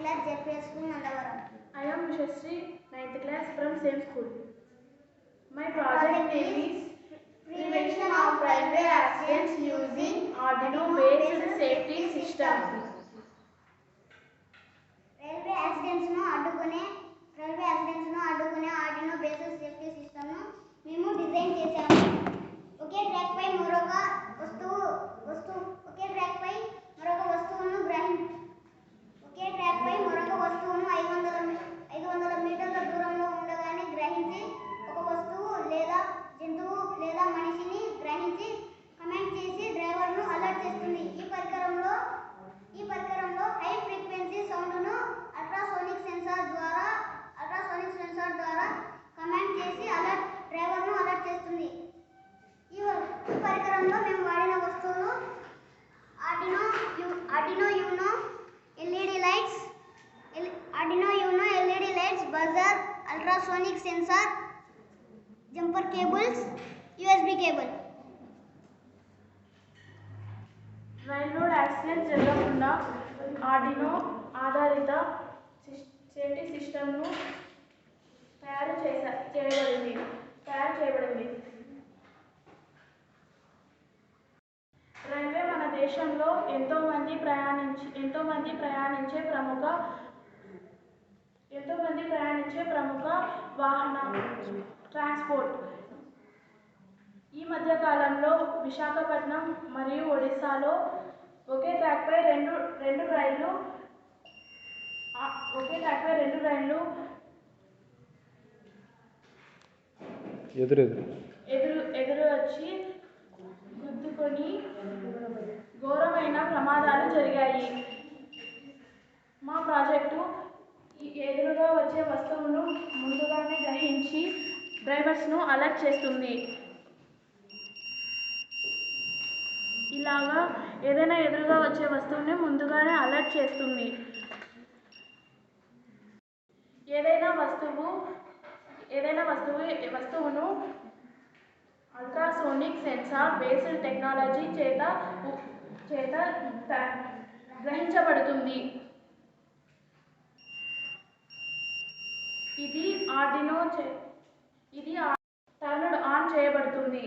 class, JPS School, Nandavaram. I am Ushasri, 9th class from same school. My project name is Prevention of Railway Accidents using Arduino-based safety system. Railway accidents ను అడ్డుకునే Arduino based safety system ను మేము design చేశాము. ఒకే track పై మరొక వస్తువును ఒకే track పై మరొక వస్తువును 500 మీటర్ల దూరంలో ఉండగానే గ్రహించి ఒక వస్తువు లేదా జంతువు లేదా మనిషిని గ్రహించి కమాండ్ చేసి డ్రైవర్ను అలర్ట్ చేస్తుంది. ఈ పరికరంలో హై ఫ్రీక్వెన్సీ సౌండ్ను అల్ట్రాసోనిక్ సెన్సార్ ద్వారా కమాండ్ చేసి డ్రైవర్ను అలర్ట్ చేస్తుంది. ఈ పరికరంలో మేము వాడిన వస్తువులు Arduino Uno LED lights, buzzer, ultrasonic sensor, jumper cables, USB cable. Rail road accident జరగకుండా ఆర్డినో ఆధారిత సేఫ్టీ సిస్టమ్ను తయారు చేయబడింది. రైల్వే మన దేశంలో ఎంతో మంది ప్రయాణించే ప్రముఖ వాహన ట్రాన్స్పోర్ట్. ఈ మధ్య కాలంలో విశాఖపట్నం మరియు ఒడిశాలో ఒకే ట్రాక్ పై రెండు రైళ్లు ఎదురు వచ్చి గుద్దుకొని ఘోరమైన ప్రమాదాలు జరిగాయి. మా ప్రాజెక్టు ఎదురుగా వచ్చే వస్తువును ముందుగానే గ్రహించి డ్రైవర్స్ను అలర్ట్ చేస్తుంది. ఇలాగా ఏదైనా ఎదురుగా వచ్చే వస్తువుని ముందుగానే అలర్ట్ చేస్తుంది. ఏదైనా వస్తువును అల్ట్రాసోనిక్ సెన్సార్ బేస్డ్ టెక్నాలజీ చేత గ్రహించబడుతుంది. ఇది టర్న్డ్ ఆన్ చేయబడుతుంది.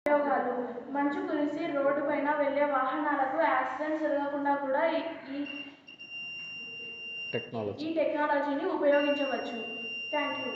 ఉపయోగాలు: మంచు కురిసి రోడ్డు పైన వెళ్లే వాహనాలకు యాక్సిడెంట్స్ జరగకుండా కూడా ఈ టెక్నాలజీని ఉపయోగించవచ్చు. Thank you.